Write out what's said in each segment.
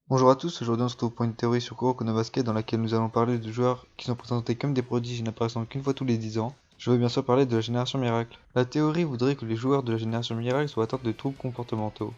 Bonjour à tous, aujourd'hui on se retrouve pour une théorie sur Kuroko no Basket dans laquelle nous allons parler de joueurs qui sont présentés comme des prodiges et n'apparaissant qu'une fois tous les 10 ans. Je veux bien sûr parler de la génération miracle. La théorie voudrait que les joueurs de la génération miracle soient atteints de troubles comportementaux,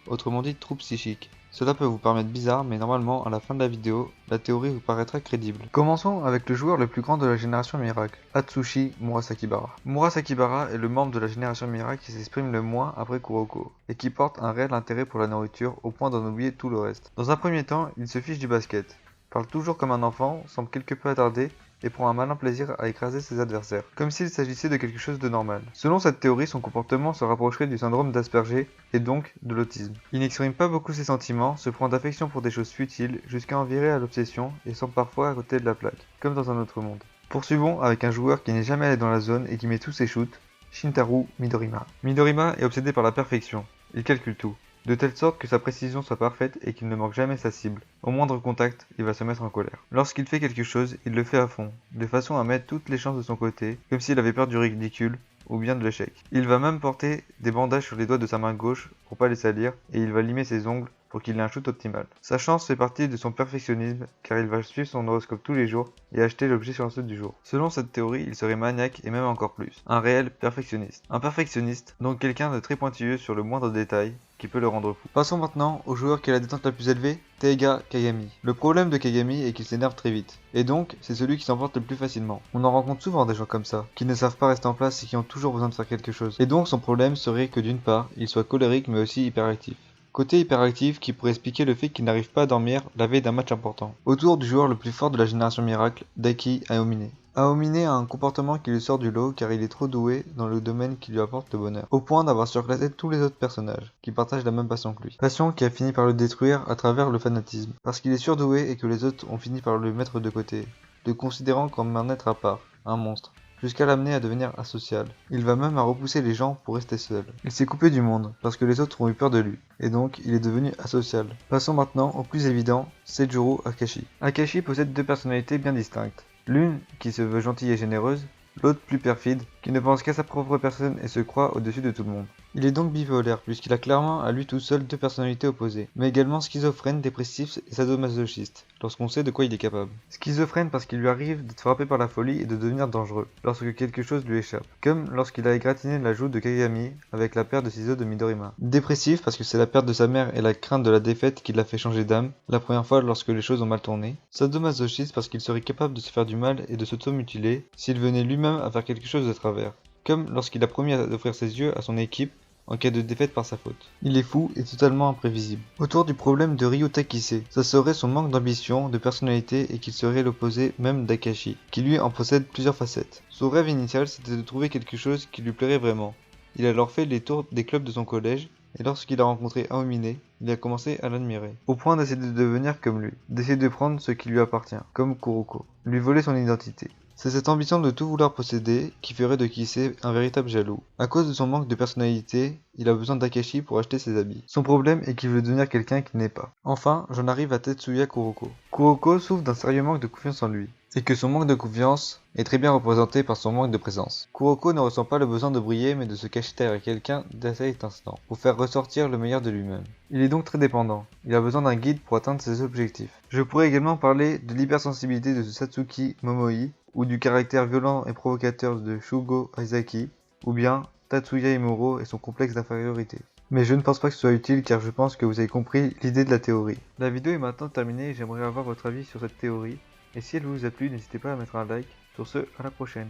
autrement dit troubles psychiques. Cela peut vous paraître bizarre, mais normalement, à la fin de la vidéo, la théorie vous paraîtra crédible. Commençons avec le joueur le plus grand de la génération miracle, Atsushi Murasakibara. Murasakibara est le membre de la génération miracle qui s'exprime le moins après Kuroko, et qui porte un réel intérêt pour la nourriture au point d'en oublier tout le reste. Dans un premier temps, il se fiche du basket, parle toujours comme un enfant, semble quelque peu attardé, et prend un malin plaisir à écraser ses adversaires, comme s'il s'agissait de quelque chose de normal. Selon cette théorie, son comportement se rapprocherait du syndrome d'Asperger, et donc de l'autisme. Il n'exprime pas beaucoup ses sentiments, se prend d'affection pour des choses futiles, jusqu'à en virer à l'obsession, et semble parfois à côté de la plaque, comme dans un autre monde. Poursuivons avec un joueur qui n'est jamais allé dans la zone et qui met tous ses shoots, Shintaro Midorima. Midorima est obsédé par la perfection, il calcule tout, de telle sorte que sa précision soit parfaite et qu'il ne manque jamais sa cible. Au moindre contact, il va se mettre en colère. Lorsqu'il fait quelque chose, il le fait à fond, de façon à mettre toutes les chances de son côté, comme s'il avait peur du ridicule, ou bien de l'échec. Il va même porter des bandages sur les doigts de sa main gauche pour pas les salir, et il va limer ses ongles pour qu'il ait un shoot optimal. Sa chance fait partie de son perfectionnisme, car il va suivre son horoscope tous les jours et acheter l'objet sur un site du jour. Selon cette théorie, il serait maniaque et même encore plus. Un réel perfectionniste. Un perfectionniste, donc quelqu'un de très pointilleux sur le moindre détail, qui peut le rendre fou. Passons maintenant au joueur qui a la détente la plus élevée, Taiga Kagami. Le problème de Kagami est qu'il s'énerve très vite, et donc c'est celui qui s'emporte le plus facilement. On en rencontre souvent des gens comme ça, qui ne savent pas rester en place et qui ont toujours besoin de faire quelque chose. Et donc son problème serait que d'une part, il soit colérique mais aussi hyperactif. Côté hyperactif qui pourrait expliquer le fait qu'il n'arrive pas à dormir la veille d'un match important. Autour du joueur le plus fort de la génération miracle, Daiki Aomine. Aomine a un comportement qui lui sort du lot car il est trop doué dans le domaine qui lui apporte le bonheur, au point d'avoir surclassé tous les autres personnages, qui partagent la même passion que lui. Passion qui a fini par le détruire à travers le fanatisme, parce qu'il est surdoué et que les autres ont fini par le mettre de côté, le considérant comme un être à part, un monstre, jusqu'à l'amener à devenir asocial. Il va même à repousser les gens pour rester seul. Il s'est coupé du monde, parce que les autres ont eu peur de lui, et donc il est devenu asocial. Passons maintenant au plus évident, Seijuro Akashi. Akashi possède deux personnalités bien distinctes. L'une qui se veut gentille et généreuse, l'autre plus perfide, qui ne pense qu'à sa propre personne et se croit au-dessus de tout le monde. Il est donc bipolaire, puisqu'il a clairement à lui tout seul deux personnalités opposées, mais également schizophrène, dépressif et sadomasochiste, lorsqu'on sait de quoi il est capable. Schizophrène parce qu'il lui arrive d'être frappé par la folie et de devenir dangereux, lorsque quelque chose lui échappe, comme lorsqu'il a égratigné la joue de Kagami avec la paire de ciseaux de Midorima. Dépressif parce que c'est la perte de sa mère et la crainte de la défaite qui l'a fait changer d'âme, la première fois lorsque les choses ont mal tourné. Sadomasochiste parce qu'il serait capable de se faire du mal et de s'automutiler s'il venait lui-même à faire quelque chose de travers, comme lorsqu'il a promis d'offrir ses yeux à son équipe en cas de défaite par sa faute. Il est fou et totalement imprévisible. Autour du problème de Ryuta Kise, ça serait son manque d'ambition, de personnalité et qu'il serait l'opposé même d'Akashi, qui lui en possède plusieurs facettes. Son rêve initial c'était de trouver quelque chose qui lui plairait vraiment. Il a alors fait les tours des clubs de son collège et lorsqu'il a rencontré Aomine, il a commencé à l'admirer, au point d'essayer de devenir comme lui, d'essayer de prendre ce qui lui appartient, comme Kuroko, lui voler son identité. C'est cette ambition de tout vouloir posséder qui ferait de Kise un véritable jaloux. À cause de son manque de personnalité, il a besoin d'Akashi pour acheter ses habits. Son problème est qu'il veut devenir quelqu'un qu'il n'est pas. Enfin, j'en arrive à Tetsuya Kuroko. Kuroko souffre d'un sérieux manque de confiance en lui, et que son manque de confiance est très bien représenté par son manque de présence. Kuroko ne ressent pas le besoin de briller mais de se cacher derrière quelqu'un d'assez instant, pour faire ressortir le meilleur de lui-même. Il est donc très dépendant, il a besoin d'un guide pour atteindre ses objectifs. Je pourrais également parler de l'hypersensibilité de Satsuki Momoi, ou du caractère violent et provocateur de Shugo Aizaki, ou bien Tatsuya Imuro et son complexe d'infériorité. Mais je ne pense pas que ce soit utile car je pense que vous avez compris l'idée de la théorie. La vidéo est maintenant terminée et j'aimerais avoir votre avis sur cette théorie, et si elle vous a plu, n'hésitez pas à mettre un like. Sur ce, à la prochaine.